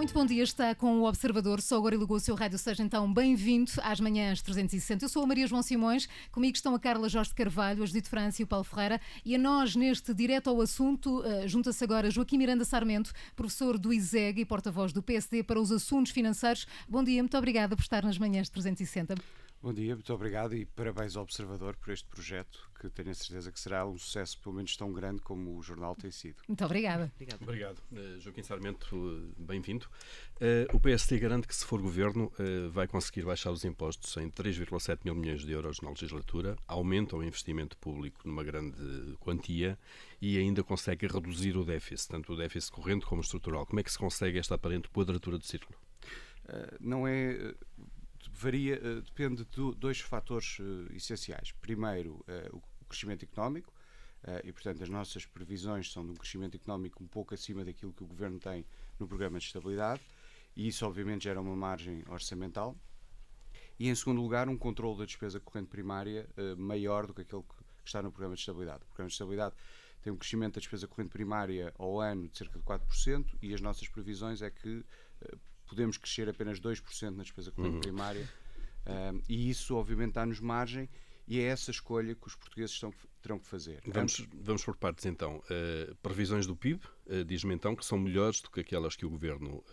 Muito bom dia, está com o Observador. Só agora ligou o seu rádio, seja então bem-vindo às manhãs 360. Eu sou a Maria João Simões, comigo estão a Carla Jorge de Carvalho, a Judite França e o Paulo Ferreira. E a nós, neste direto ao assunto, junta-se agora Joaquim Miranda Sarmento, professor do ISEG e porta-voz do PSD para os assuntos financeiros. Bom dia, muito obrigada por estar nas manhãs 360. Bom dia, muito obrigado e parabéns ao Observador por este projeto, que tenho a certeza que será um sucesso pelo menos tão grande como o jornal tem sido. Muito obrigada. Obrigado. Joaquim Sarmento, bem-vindo. O PSD garante que, se for governo, vai conseguir baixar os impostos em 3,7 mil milhões de euros na legislatura, aumenta o investimento público numa grande quantia e ainda consegue reduzir o déficit, tanto o déficit corrente como estrutural. Como é que se consegue esta aparente quadratura do círculo? Não é... Varia, depende de dois fatores essenciais. Primeiro, o crescimento económico, e portanto as nossas previsões são de um crescimento económico um pouco acima daquilo que o Governo tem no programa de estabilidade, e isso obviamente gera uma margem orçamental. E em segundo lugar, um controle da despesa corrente primária maior do que aquele que está no programa de estabilidade. O programa de estabilidade tem um crescimento da despesa corrente primária ao ano de cerca de 4%, e as nossas previsões é que podemos crescer apenas 2% na despesa corrente primária, e isso obviamente dá-nos margem, e é essa escolha que os portugueses terão que fazer. Vamos por partes então. Previsões do PIB, diz-me então que são melhores do que aquelas que o Governo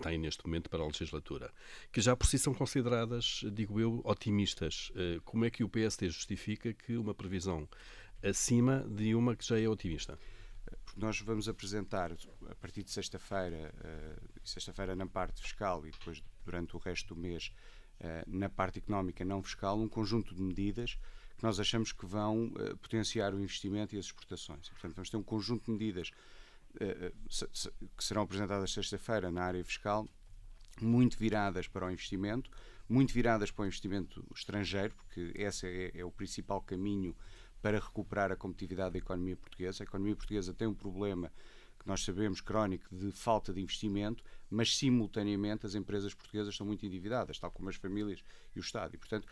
tem neste momento para a legislatura, que já por si são consideradas, digo eu, otimistas. Como é que o PSD justifica que uma previsão acima de uma que já é otimista? Porque nós vamos apresentar a partir de sexta-feira na parte fiscal e depois durante o resto do mês na parte económica não fiscal, um conjunto de medidas que nós achamos que vão potenciar o investimento e as exportações. E, portanto, vamos ter um conjunto de medidas que serão apresentadas sexta-feira na área fiscal, muito viradas para o investimento, muito viradas para o investimento estrangeiro, porque esse é o principal caminho para recuperar a competitividade da economia portuguesa. A economia portuguesa tem um problema que nós sabemos, crónico, de falta de investimento, mas simultaneamente as empresas portuguesas estão muito endividadas, tal como as famílias e o Estado. E, portanto,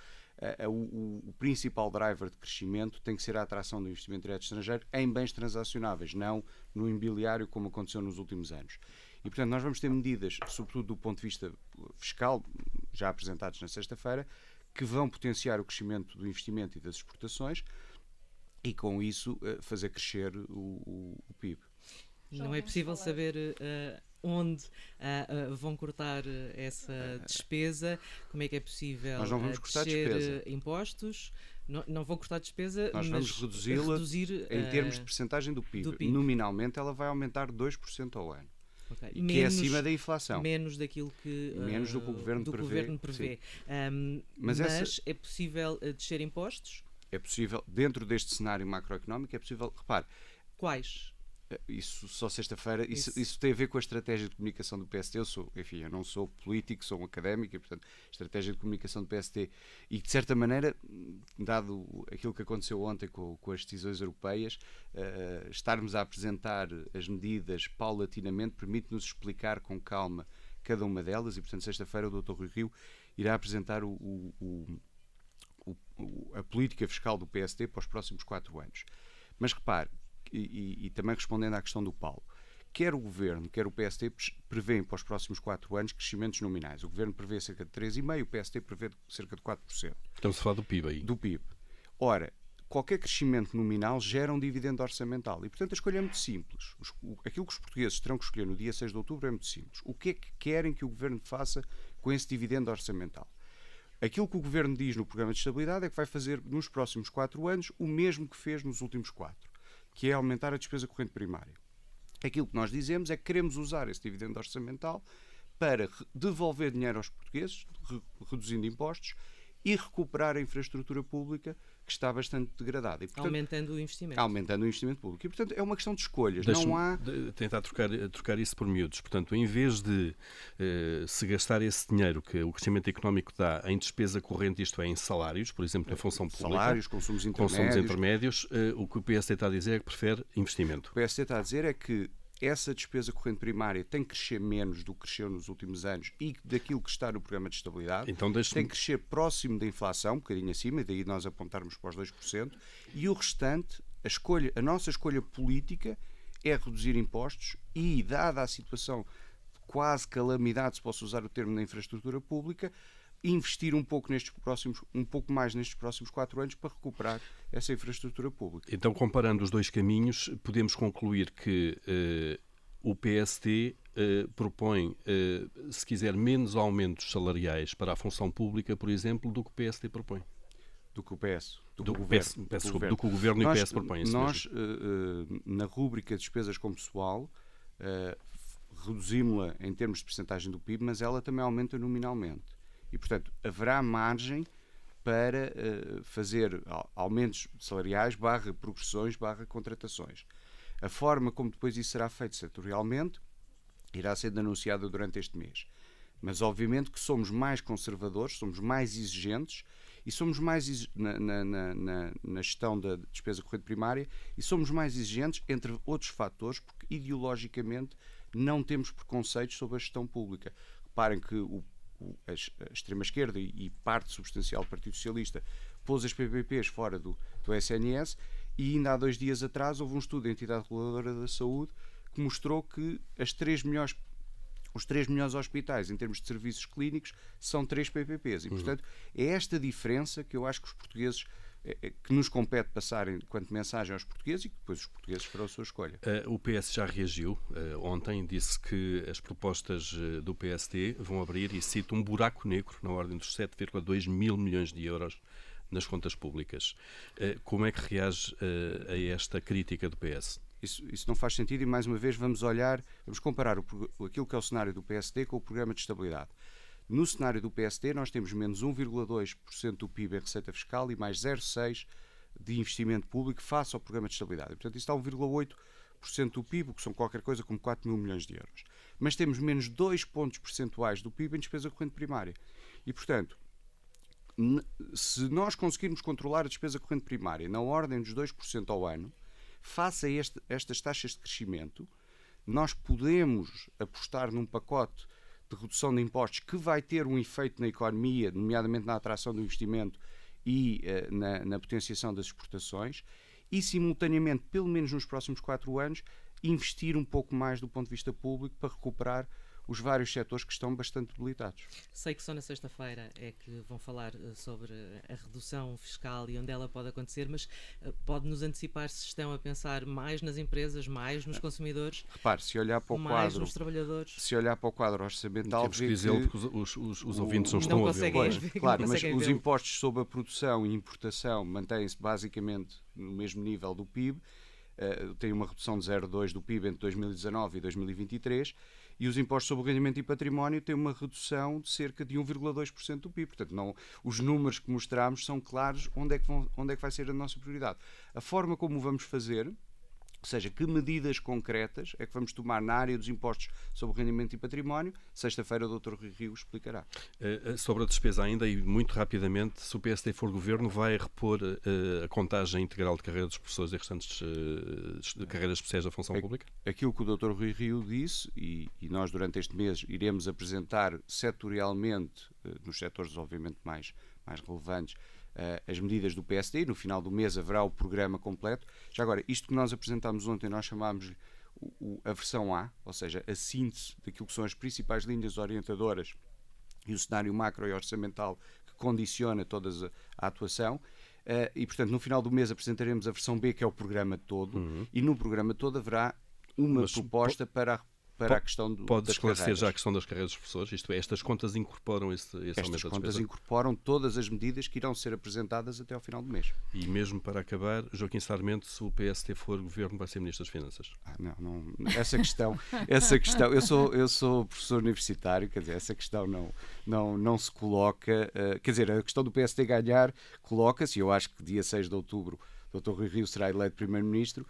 o principal driver de crescimento tem que ser a atração do investimento direto estrangeiro em bens transacionáveis, não no imobiliário, como aconteceu nos últimos anos. E, portanto, nós vamos ter medidas, sobretudo do ponto de vista fiscal, já apresentadas na sexta-feira, que vão potenciar o crescimento do investimento e das exportações, e com isso fazer crescer o PIB. Não é possível saber onde vão cortar essa despesa, como é que é possível nós não vamos cortar despesa. Impostos, não vão cortar despesa, nós mas vamos reduzir em termos de percentagem do PIB. Nominalmente ela vai aumentar 2% ao ano. Okay. E que é acima da inflação. Menos daquilo que, menos do que o Governo prevê. Mas é possível descer impostos? É possível, dentro deste cenário macroeconómico, é possível, repare... Quais? Isso só sexta-feira, isso tem a ver com a estratégia de comunicação do PSD. Eu não sou político, sou um académico, e portanto, a estratégia de comunicação do PSD, e de certa maneira, dado aquilo que aconteceu ontem com as decisões europeias, estarmos a apresentar as medidas paulatinamente permite-nos explicar com calma cada uma delas, e portanto, sexta-feira o Dr. Rui Rio irá apresentar a política fiscal do PSD para os próximos 4 anos. Mas repare, e também respondendo à questão do Paulo, quer o Governo, quer o PSD prevêem para os próximos 4 anos crescimentos nominais. O Governo prevê cerca de 3,5%, o PSD prevê cerca de 4%. Estamos a falar do PIB aí. Do PIB. Ora, qualquer crescimento nominal gera um dividendo orçamental. E, portanto, a escolha é muito simples. Aquilo que os portugueses terão que escolher no dia 6 de outubro é muito simples. O que é que querem que o Governo faça com esse dividendo orçamental? Aquilo que o Governo diz no Programa de Estabilidade é que vai fazer nos próximos 4 anos o mesmo que fez nos últimos 4, que é aumentar a despesa corrente primária. Aquilo que nós dizemos é que queremos usar esse dividendo orçamental para devolver dinheiro aos portugueses, reduzindo impostos, e recuperar a infraestrutura pública que está bastante degradada. E, portanto, aumentando o investimento. Aumentando o investimento público. E, portanto, é uma questão de escolhas. Deixe-me não há... tentar trocar isso por miúdos. Portanto, em vez de se gastar esse dinheiro que o crescimento económico dá em despesa corrente, isto é, em salários, por exemplo, na função pública... Salários, consumos intermédios... o que o PSD está a dizer é que prefere investimento. O PSD está a dizer é que essa despesa corrente primária tem que crescer menos do que cresceu nos últimos anos e daquilo que está no programa de estabilidade. Então tem que crescer próximo da inflação, um bocadinho acima, e daí nós apontarmos para os 2%, e o restante, a nossa escolha política é reduzir impostos e, dada a situação quase calamidade, se posso usar o termo, na infraestrutura pública, investir um pouco mais nestes próximos 4 anos para recuperar essa infraestrutura pública. Então, comparando os dois caminhos, podemos concluir que o PSD propõe, se quiser, menos aumentos salariais para a função pública, por exemplo, do que o PSD propõe. Do que o PS. Do que o Governo e o PS propõem. Nós, na rúbrica de despesas com pessoal, reduzimos-la em termos de percentagem do PIB, mas ela também aumenta nominalmente. E, portanto, haverá margem para fazer aumentos salariais, progressões, contratações. A forma como depois isso será feito setorialmente irá ser anunciada durante este mês. Mas, obviamente, que somos mais conservadores, somos mais exigentes e somos mais na gestão da despesa corrente primária e somos mais exigentes, entre outros fatores, porque ideologicamente não temos preconceitos sobre a gestão pública. Reparem que a extrema-esquerda e parte substancial do Partido Socialista pôs as PPPs fora do SNS e ainda há 2 dias atrás houve um estudo da Entidade Reguladora da Saúde que mostrou que os 3 melhores hospitais em termos de serviços clínicos são 3 PPPs e, portanto, é esta diferença que eu acho que os portugueses que nos compete passar enquanto mensagem aos portugueses e que depois os portugueses farão a sua escolha. O PS já reagiu ontem, disse que as propostas do PSD vão abrir, e cito, um buraco negro na ordem dos 7,2 mil milhões de euros nas contas públicas. Como é que reage a esta crítica do PS? Isso não faz sentido e, mais uma vez, vamos comparar aquilo que é o cenário do PSD com o Programa de Estabilidade. No cenário do PSD, nós temos menos 1,2% do PIB em receita fiscal e mais 0,6% de investimento público face ao Programa de Estabilidade. E, portanto, isso dá 1,8% do PIB, que são qualquer coisa como 4 mil milhões de euros. Mas temos menos 2 pontos percentuais do PIB em despesa corrente primária. E, portanto, se nós conseguirmos controlar a despesa corrente primária na ordem dos 2% ao ano, face a estas taxas de crescimento, nós podemos apostar num pacote de redução de impostos que vai ter um efeito na economia, nomeadamente na atração do investimento e na potenciação das exportações, e simultaneamente, pelo menos nos próximos 4 anos, investir um pouco mais do ponto de vista público para recuperar os vários setores que estão bastante debilitados. Sei que só na sexta-feira é que vão falar sobre a redução fiscal e onde ela pode acontecer, mas pode-nos antecipar se estão a pensar mais nas empresas, mais nos consumidores, repare, se olhar para o mais quadro, nos trabalhadores. Se olhar para o quadro orçamental, temos que dizê-lo porque os ouvintes não estão a ver. Claro, mas os impostos sobre a produção e importação mantêm-se basicamente no mesmo nível do PIB, tem uma redução de 0,2% do PIB entre 2019 e 2023, e os impostos sobre o rendimento e património têm uma redução de cerca de 1,2% do PIB. Portanto, os números que mostramos são claros onde é que vai ser a nossa prioridade. A forma como o vamos fazer, ou seja, que medidas concretas é que vamos tomar na área dos impostos sobre o rendimento e património, sexta-feira o Dr. Rui Rio explicará. Sobre a despesa ainda, e muito rapidamente, se o PSD for governo, vai repor a contagem integral de carreiras dos professores e restantes carreiras especiais da função pública? Aquilo que o Dr. Rui Rio disse, e nós durante este mês iremos apresentar setorialmente, nos setores obviamente mais relevantes, as medidas do PSD, e no final do mês haverá o programa completo. Já agora, isto que nós apresentámos ontem, nós chamámos a versão A, ou seja, a síntese daquilo que são as principais linhas orientadoras e o cenário macro e orçamental que condiciona toda a atuação. E, portanto, no final do mês apresentaremos a versão B, que é o programa todo, e no programa todo haverá uma proposta para a questão pode esclarecer já a questão das carreiras dos professores? Isto é, estas contas incorporam esse aumento da despesa? Estas contas incorporam todas as medidas que irão ser apresentadas até ao final do mês. E mesmo para acabar, Joaquim Sarmento, se o PSD for governo, vai ser Ministro das Finanças? Não, essa questão, eu sou professor universitário, quer dizer, essa questão não se coloca, quer dizer, a questão do PSD ganhar coloca-se, eu acho que dia 6 de outubro o Dr. Rui Rio será eleito Primeiro-Ministro.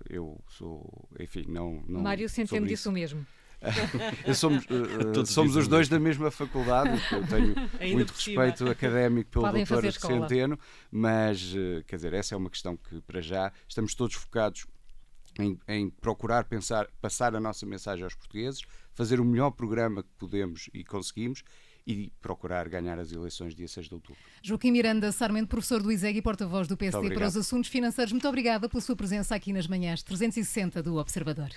Eu sou, enfim, não Mário, sempre me disse o mesmo. Somos os dois da mesma faculdade, eu tenho muito respeito académico pelo Dr. Centeno, mas, quer dizer, essa é uma questão que, para já, estamos todos focados em procurar passar a nossa mensagem aos portugueses, fazer o melhor programa que podemos e conseguimos, e procurar ganhar as eleições dia 6 de outubro. Joaquim Miranda Sarmento, professor do ISEG e porta-voz do PSD para os assuntos financeiros, muito obrigada pela sua presença aqui nas manhãs 360 do Observador.